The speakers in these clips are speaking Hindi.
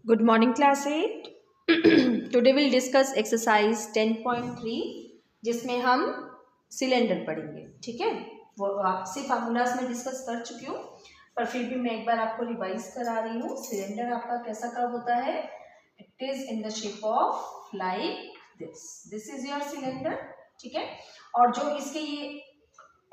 Good morning, class 8. Today we'll discuss exercise 10.3 जिसमें हम सिलेंडर पढ़ेंगे. ठीक है, वो आपसे फार्मूलाज में डिस्कस कर चुकी हूँ, पर फिर भी मैं एक बार आपको रिवाइज करा रही हूँ. सिलेंडर आपका कैसा कर्व होता है? It is in the shape of like this is your cylinder. ठीक है, और जो इसके ये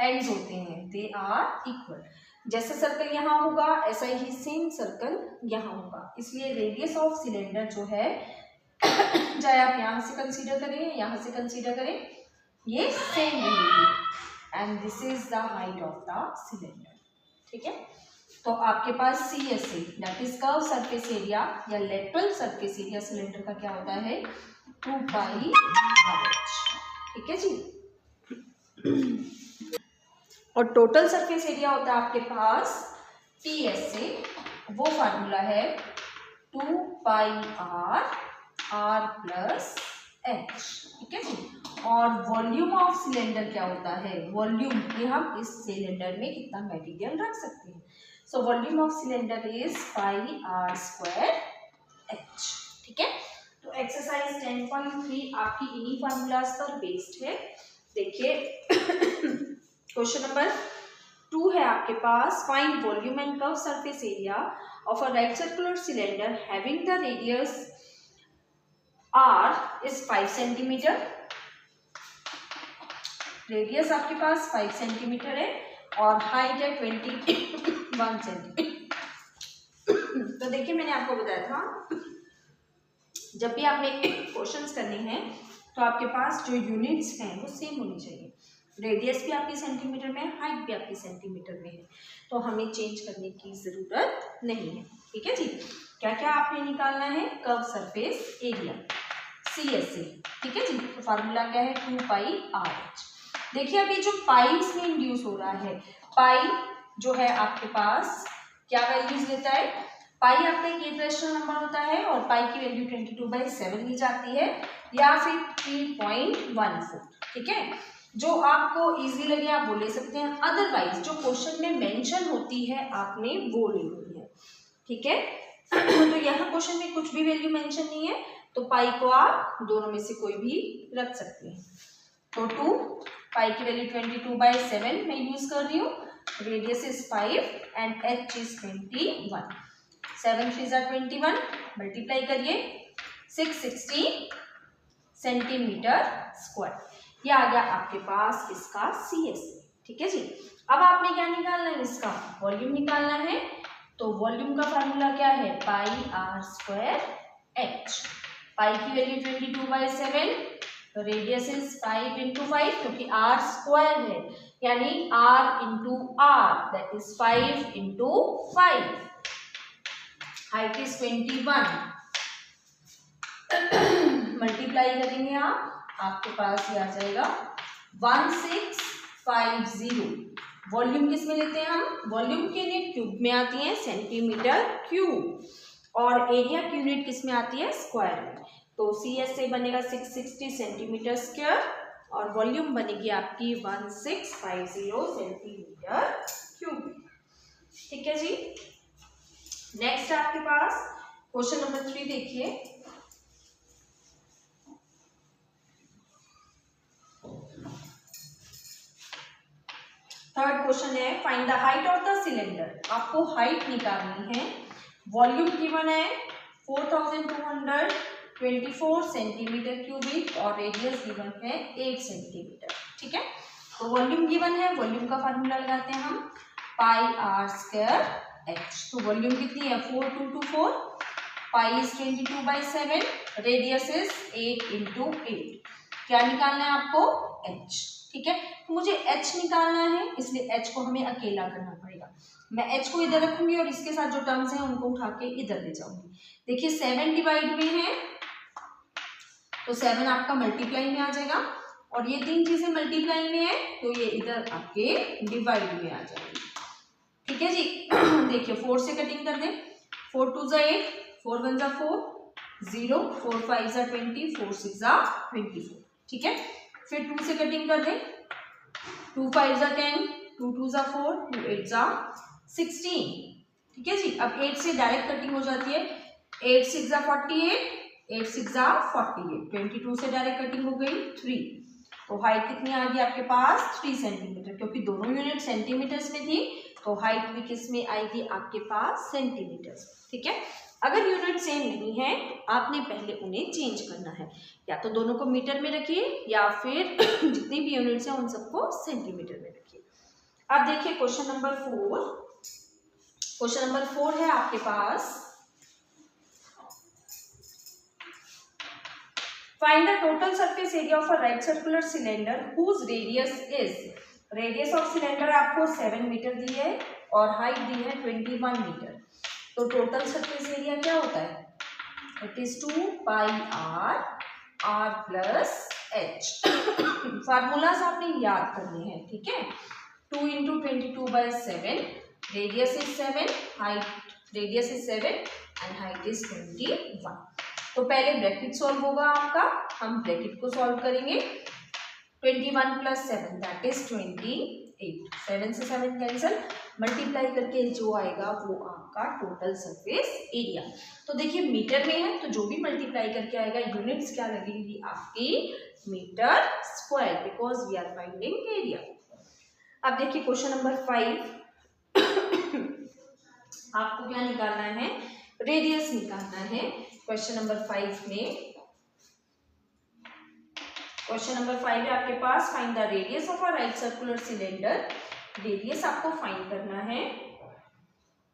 एंड्स होते हैं दे आर इक्वल. जैसे सर्कल यहाँ होगा ऐसा ही सेम सर्कल यहाँ होगा, इसलिए रेडियस ऑफ सिलेंडर जो है चाहे आप यहाँ से कंसीडर करें यहाँ से कंसीडर करें ये सेम रहेगी. And this is the height of the cylinder. ठीक है, तो आपके पास CSA that is curve surface area या लेटरल सरफेस एरिया सिलेंडर का क्या होता है 2πr. ठीक है जी, और टोटल सरफेस एरिया होता है आपके पास TSA, वो फार्मूला है 2πr r प्लस h. ठीक है जी, और वॉल्यूम ऑफ सिलेंडर क्या होता है? वॉल्यूम कि हम इस सिलेंडर में कितना मटेरियल रख सकते हैं. So volume of cylinder is πr² h. ठीक है, तो एक्सरसाइज 10.3 आपकी इन्हीं फार्मूलाज पर बेस्ड है. देखिए क्वेश्चन नंबर 2 है आपके पास. Find volume and curve surface area of a right circular cylinder having the radius r is 5 centimetre. Radius आपके पास 5 सेंटीमीटर है और हाइट है 21 सेंटीमीटर. तो देखिए मैंने आपको बताया था जब भी आपने क्वेश्चंस करने हैं तो आपके पास जो यूनिट्स हैं वो सेम होनी चाहिए. रेडियस भी आपकी सेंटीमीटर में है, हाइट भी आपकी सेंटीमीटर में है, तो हमें चेंज करने की जरूरत नहीं है. ठीक है जी, क्या क्या आपने निकालना है? Curve surface area CSA. ठीक है जी, तो फार्मूला क्या है 2πr. देखिए अभी जो पाई इसमें इंड्यूस हो रहा है, पाई जो है आपके पास क्या वैल्यूज लेता है? पाई आपका एक इरेशनल नंबर होता है और पाई की वैल्यू 22/7 ली जाती है या फिर 3.14. ठीक है, जो आपको इजी लगे आप वो ले सकते हैं, अदरवाइज जो क्वेश्चन में मेंशन होती है आपने वो ले लेनी है. ठीक है, तो यहाँ क्वेश्चन में कुछ भी वैल्यू मेंशन नहीं है तो पाई को आप दोनों में से कोई भी रख सकते हैं. तो 2 पाई की वैल्यू 22/7 मैं यूज कर रही हूँ. Radius is 5 and h is 21. 7 3 = 21, multiply करिए 660 सेंटीमीटर स्क्वायर. यह आ गया आपके पास इसका CSA. ठीक है जी, अब आपने क्या निकालना है? इसका वॉल्यूम निकालना है. तो वॉल्यूम का फार्मूला क्या है? πr² h. पाई की वैल्यू 22/7, तो रेडियस इज 5 × 5 क्योंकि r² है यानी r × r that is 5 × 5. Height is 21. Multiply करेंगे आपके पास ये आ जाएगा 1650. वॉल्यूम किस में लेते हैं हम? वॉल्यूम की यूनिट क्यूब में आती है सेंटीमीटर क्यूब, और एरिया की यूनिट किस में आती है? स्क्वायर में. तो CSA बनेगा 660 सेंटीमीटर स्क्वायर और वॉल्यूम बनेगी आपकी 1650 सेंटीमीटर क्यूब. ठीक है जी, नेक्स्ट आपके पास क्वेश्चन नंबर 3 देखिए. थर्ड क्वेश्चन है find the height of the cylinder. आपको हाइट निकालनी है. वॉल्यूम गिवन है 4224 सेंटीमीटर क्यूबिक और रेडियस गिवन है 8 सेंटीमीटर. ठीक है, तो वॉल्यूम गिवन है, वॉल्यूम का फार्मूला लगाते हैं हम πr² h. तो वॉल्यूम कितनी है? 4224, पाई इज 22/7, रेडियस इज 8 × 8. क्या निकालना है आपको? h. ठीक है, तो मुझे h निकालना है इसलिए h को हमें अकेला करना पड़ेगा. मैं h को इधर रखूंगी और इसके साथ जो टर्म्स हैं उनको उठा के इधर ले जाऊंगी. देखिए 7 डिवाइड में है तो 7 आपका मल्टीप्लाई में आ जाएगा और ये तीन चीजें मल्टीप्लाई में है तो ये इधर आपके डिवाइड में आ जाएगी. ठीक है जी, देखिए 4 से कटिंग कर दें. 4 2 = 8, 4 1 = 4, 0, 4 5 = 20, 4 6 = 24. ठीक है, फिर 2 से कटिंग कर दें. 2 5 = 10, 2 2 = 4, 2 8 = 16. ठीक है जी, अब 8 से डायरेक्ट कटिंग हो जाती है 8 6 48, 8 6 48, 22 से डायरेक्ट कटिंग हो गई 3। तो हाइट कितनी आ गई आपके पास 3 सेंटीमीटर, क्योंकि दोनों यूनिट सेंटीमीटर्स में थी तो हाइट भी किस में आएगी आपके पास सेंटीमीटर्स। ठीक है, अगर यूनिट सेम नहीं है तो आपने पहले उन्हें चेंज करना है, या तो दोनों को मीटर में रखिए या फिर जितनी भी यूनिट्स हैं उन सबको सेंटीमीटर में रखिए। अब देखिए क्वेश्चन नंबर 4। क्वेश्चन नंबर 4 है आपके पास, find the total surface area of a right circular cylinder whose radius is. Radius of cylinder आपको 7 मीटर दी है और हाइट दी है 21 मीटर। तो टोटल सरफेस एरिया क्या होता है, it is 2 pi R, R plus H. Formulas आपने याद करने हैं। ठीक है, 2 into 22/7, radius is 7, height, radius is 7 and height is 21। तो पहले ब्रैकेट सॉल्व होगा आपका, हम ब्रैकेट को सॉल्व करेंगे। 21 + 7 दैट इज 28, 7 से 7 कैंसिल, मल्टीप्लाई करके जो आएगा वो आपका टोटल सरफेस एरिया। तो देखिए मीटर में है तो जो भी मल्टीप्लाई करके आएगा यूनिट्स क्या लगेगी आपकी metre square, because we are finding area. अब देखिए क्वेश्चन नंबर 5 आपको क्या निकालना है, रेडियस निकालना है। क्वेश्चन नंबर 5 में, क्वेश्चन नंबर 5 है आपके पास, find the radius of a right circular cylinder. Radius आपको फाइंड करना है,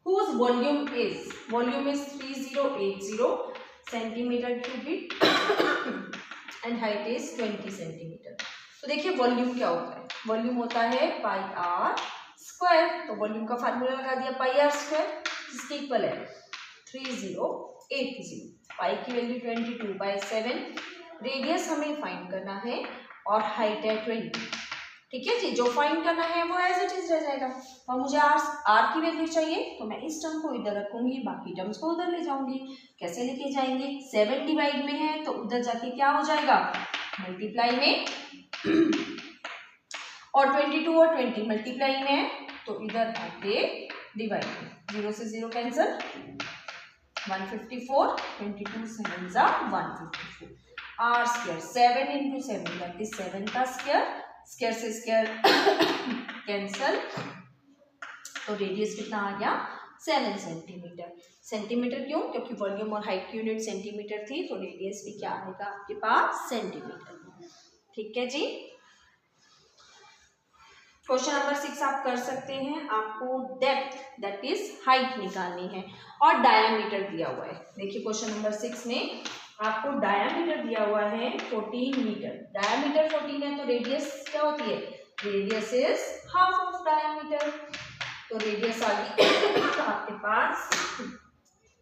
whose volume is 3080 centimetre cubic and height is 20 centimetre. तो देखिए वॉल्यूम क्या होता है, वॉल्यूम होता है पाई आर स्क्वायर। तो वॉल्यूम का फार्मूला लगा दिया पाई आर स्क्वायर, जिसके इक्वल है 3080। पाई की वैल्यू 22/7, रेडियस हमें फाइंड करना है और हाइट है 20। ठीक है जी, जो फाइंड करना है वो एज इट इज रह जाएगा। और मुझे आर की वैल्यू चाहिए तो मैं इस टर्म को इधर रखूंगी, बाकी टर्म्स को उधर ले जाऊंगी। कैसे लेके जाएंगे, 7 डिवाइड में है तो उधर जाके क्या हो जाएगा मल्टीप्लाई में, और 22 और 20 मल्टीप्लाई में है तो इधर आके डिवाइड में, 0 से 0 कैंसिल, 154, 22 7 जा 154, R square 7 into 7 that is 7 का स्क्वायर, स्क्वायर से स्क्वायर कैंसल, तो रेडियस कितना आ गया 7 सेंटीमीटर। सेंटीमीटर क्यों, क्योंकि वॉल्यूम और हाइट की यूनिट सेंटीमीटर थी तो रेडियस भी क्या आएगा आपके पास सेंटीमीटर। ठीक है जी, क्वेश्चन नंबर 6 आप कर सकते हैं। आपको डेप्थ दैट इज हाइट निकालनी है और डायामीटर दिया हुआ है। देखिए क्वेश्चन नंबर 6 में आपको डायामीटर दिया हुआ है 14 मीटर। डायामीटर 14 है तो रेडियस क्या होती है, radius is half of diameter. तो रेडियस आ गई आपके पास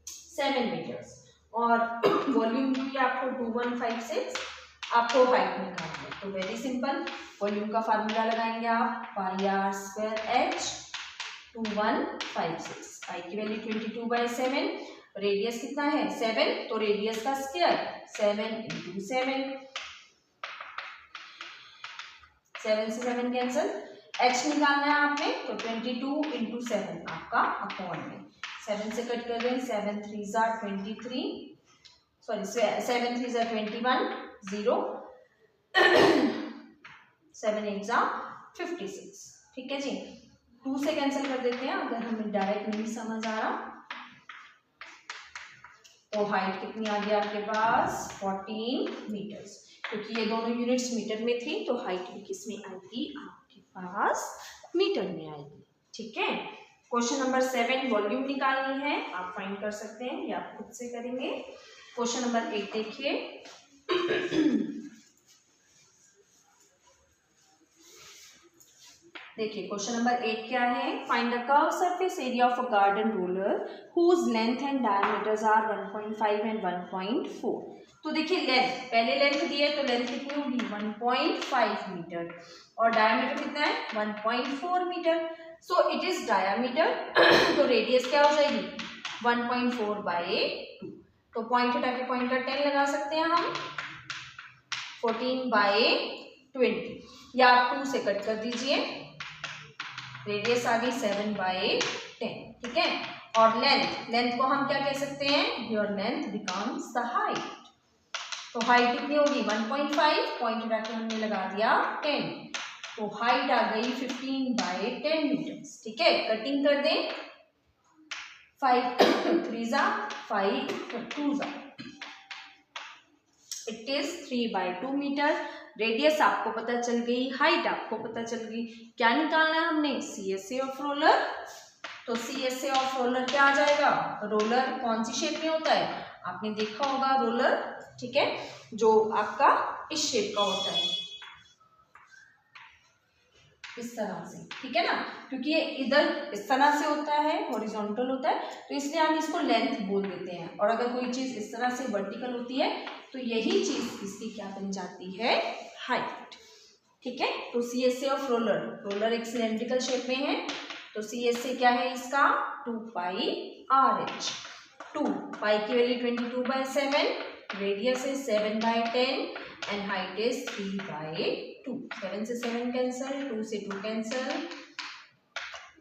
7 मीटर्स और वॉल्यूम भी आपको 2156, आपको हाइट निकालनी है। तो वेरी सिंपल, वॉल्यूम का फार्मूला लगाएंगे आप, पाई आर स्क्वायर एच 2156, पाई की वैल्यू 22/7, रेडियस कितना है 7, तो रेडियस का स्क्वायर 7 इंटू 7, 7 से 7 कैंसिल, h निकालना है आपने तो 22 इंटू 7 आपका अपॉन में, 7 से कट कर दें, 7 3 जा 23, सॉरी 7 3 जा 21, 0 7 8 जा 56। ठीक है जी, 2 से कैंसिल कर देते हैं अगर हमें डायरेक्ट नहीं समझ आ रहा। तो हाइट कितनी आ गई आपके पास 14 मीटर्स, क्योंकि ये दोनों यूनिट्स मीटर में थी तो हाइट भी किस में आएगी आपके पास मीटर में आएगी। ठीक है, क्वेश्चन नंबर 7 वॉल्यूम निकालनी है, आप फाइंड कर सकते हैं या आप खुद से करेंगे। क्वेश्चन नंबर 8 देखिए, देखिए क्वेश्चन नंबर 8 क्या है, find the curve surface area of a garden roller whose length and diameters are 1.5 and 1.4। तो देखिए लेंथ, पहले लेंथ दी है तो लेंथ कितनी होगी 1.5 मीटर और डायमीटर कितना है 1.4 metre. So it is diameter तो रेडियस क्या हो जाएगी 1.4/2। तो पॉइंट हटा के पॉइंट का 10 लगा सकते हैं हम, 14/20 या आप 2 से कट कर दीजिए, रेडियस आ गई 7/10। ठीक है, और लेंथ को हम क्या कह सकते हैं, your length becomes the height. तो हाइट कितनी होगी 1.5, पॉइंट हटा के हमने लगा दिया 10, तो हाइट आ गई 15/10 मीटर्स। ठीक है, कटिंग कर दें, 5 3 जा 5 2 जा, इट इज 3/2 मीटर। रेडियस आपको पता चल गई, हाइट आपको पता चल गई। क्या निकालना है हमने, CSA ऑफ रोलर। तो CSA ऑफ रोलर क्या आ जाएगा, रोलर कौन सी शेप में होता है, आपने देखा होगा रोलर, ठीक है, जो आपका इस शेप का होता है, इस तरह से, ठीक है ना, क्योंकि ये इधर इस तरह से होता है, हॉरिजॉन्टल होता है, तो इसलिए हम इसको लेंथ बोल देते हैं। और अगर कोई चीज इस तरह से वर्टिकल होती है तो यही चीज इसकी क्या बन जाती है, हाइट। ठीक है, तो CSA ऑफ रोलर, रोलर एक सिलेंड्रिकल शेप में है, तो CSA क्या है इसका 2πRH। 2 पाई की value 22/7, radius is 7/10 and height is 3/2। 7 से 7 कैंसल, 2 से 2 कैंसल।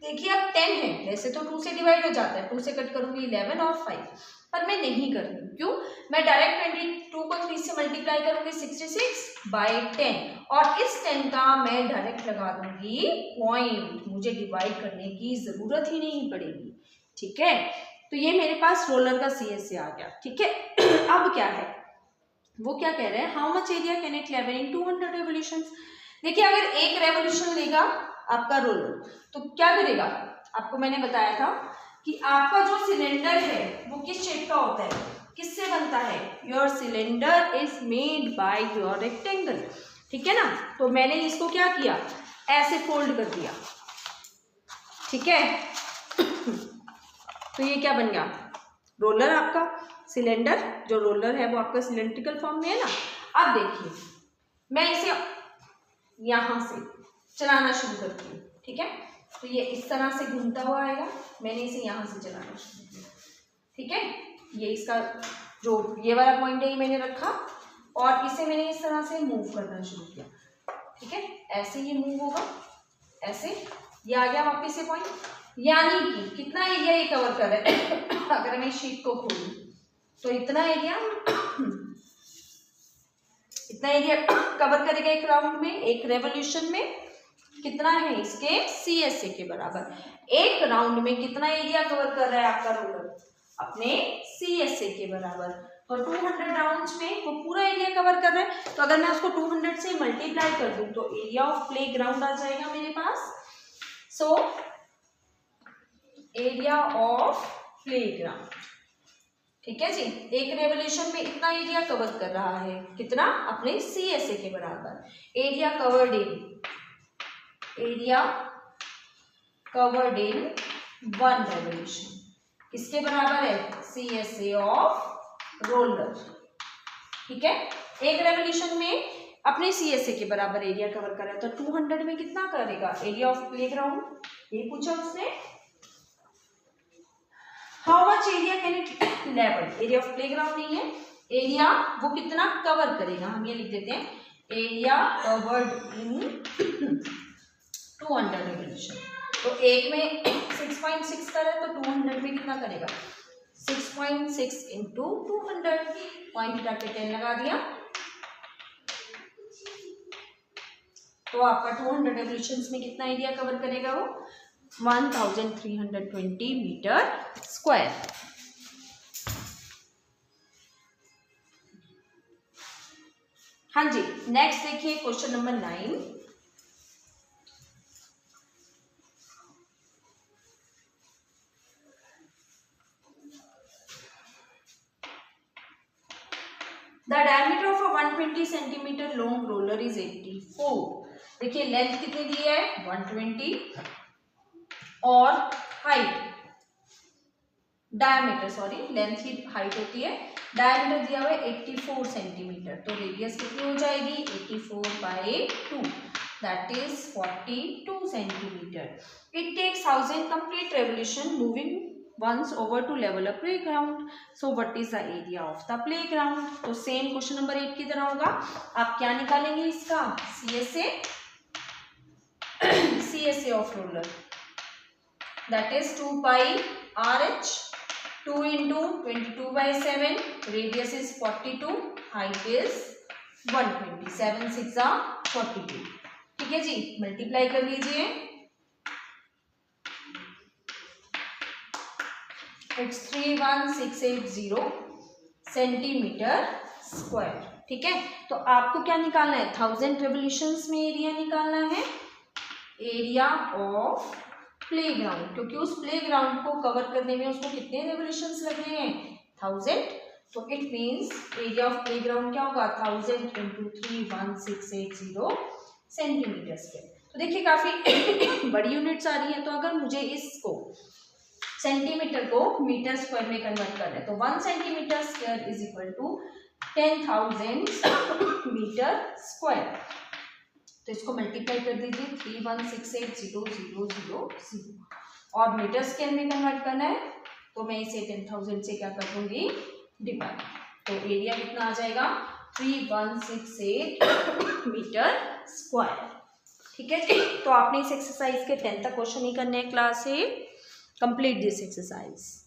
देखिए अब 10 है, वैसे तो 2 से डिवाइड हो जाता है, 2 से कट करूंगी 11 और 5, पर मैं नहीं कर रही हूँ। क्यों, मैं डायरेक्ट 22 को 3 से मल्टीप्लाई करूंगी 66/10, और इस 10 का मैं डायरेक्ट लगा दूंगी पॉइंट, मुझे डिवाइड करने की जरूरत ही नहीं पड़ेगी। ठीक है, तो ये मेरे पास रोलर का CSA आ गया। ठीक है, अब क्या है, वो क्या कह रहे हैं, how much area can it level in 200 revolutions. देखिए अगर एक रेवोल्यूशन लेगा आपका रोलर तो क्या करेगा, आपको मैंने बताया था कि आपका जो सिलेंडर है वो किस शेप का होता है, किससे बनता है, your cylinder is made by your rectangle. ठीक है ना, तो मैंने इसको क्या किया, ऐसे फोल्ड कर दिया। ठीक है, तो ये क्या बन गया, रोलर आपका सिलेंडर, जो रोलर है वो आपका सिलेंड्रिकल फॉर्म में है ना। अब देखिए मैं इसे यहां से चलाना शुरू करती हूँ। ठीक है, तो ये इस तरह से घूमता हुआ आएगा, मैंने इसे यहां से चलाना शुरू किया। ठीक है, ये इसका जो ये वाला पॉइंट है ये मैंने रखा और इसे मैंने इस तरह से मूव करना शुरू किया। ठीक है, ऐसे ये मूव होगा, ऐसे ये आ गया वापस से पॉइंट, यानी कि कितना एरिया ये कवर कर रहा है अगर मैं शीट को खोलूं तो इतना एरिया कवर करेगा एक राउंड में, एक रेवोल्यूशन में कितना है इसके CSA के बराबर। एक राउंड में कितना एरिया कवर कर रहा है आपका रोलर, अपने CSA के बराबर। तो 200 राउंड्स में वो पूरा एरिया कवर कर रहा है, तो अगर मैं उसको 200 से मल्टीप्लाई कर दूं तो एरिया ऑफ प्ले ग्राउंड आ जाएगा मेरे पास। So area of playground, ठीक है जी, एक रेवोल्यूशन में इतना एरिया कवर कर रहा है, कितना, अपने CSA के बराबर। एरिया कवर्ड इन 1 रेवोल्यूशन किसके बराबर है, CSA ऑफ रोलर। ठीक है, एक रेवोल्यूशन में अपने CSA के बराबर एरिया कवर कर रहा है, तो 200 में कितना करेगा एरिया ऑफ प्लेग्राउंड, ये पूछा उसने। How much area can it level, area of playground नहीं है, एरिया वो कितना कवर करेगा, हम ये लिख देते हैं एरिया कवर्ड इन 200 रेवोल्यूशन। तो एक में 6.6 कर है, तो 200 में कितना करेगा, 6.6 इंटू 200, पॉइंट हटा के 10 लगा दिया, तो आपका 200 रेवोल्यूशंस में कितना एरिया कवर करेगा वो, 1320 मीटर स्क्वायर। हाँ जी, नेक्स्ट देखिए question number 9। The diameter of a 120 centimeter long roller is 84। देखिए लेंथ कितनी दी है 120 और हाइट, डायमीटर सॉरी, लेंथ की हाइट होती है, डायमीटर दिया हुआ है 84 सेंटीमीटर, तो रेडियस कितनी हो जाएगी 84/2, that is 42 centimetre. It takes 1000 complete revolution moving once over to level a playground. So what is the area of the playground? तो सेम क्वेश्चन नंबर 8 की तरह होगा, आप क्या निकालेंगे इसका CSA of roller, that is 2 pi RH 2 into 22/7, radius is 42, height is 120, 7 6 42। ठीक है जी, मल्टीप्लाई कर लीजिए। It's 31680 centimetre square. ठीक है, तो आपको क्या निकालना है, 1000 रेवोल्यूशंस में एरिया निकालना है, एरिया ऑफ प्लेग्राउंड, क्योंकि उस प्लेग्राउंड को कवर करने में उसको कितने रेवोल्यूशंस लग रहे हैं, 1000। तो it means area of playground क्या होगा, 1000 into 31680 सेंटीमीटर स्क्वायर। तो देखिए काफी बड़ी यूनिट्स आ रही है, तो अगर मुझे इसको सेंटीमीटर को मीटर स्क्वायर में कन्वर्ट करना है, तो 1 centimetre square is equal to 10,000 metre square. तो इसको मल्टीप्लाई कर दीजिए, 31680,000 और मीटर स्क्वायर में कन्वर्ट करना है, तो मैं इसे 10,000 से क्या कर दूंगी, डिवाइड। तो एरिया कितना आ जाएगा, 3168 मीटर स्क्वायर। ठीक है, तो आपने इस एक्सरसाइज के 10th तक क्वेश्चन ही करने हैं क्लास से। Complete this exercise.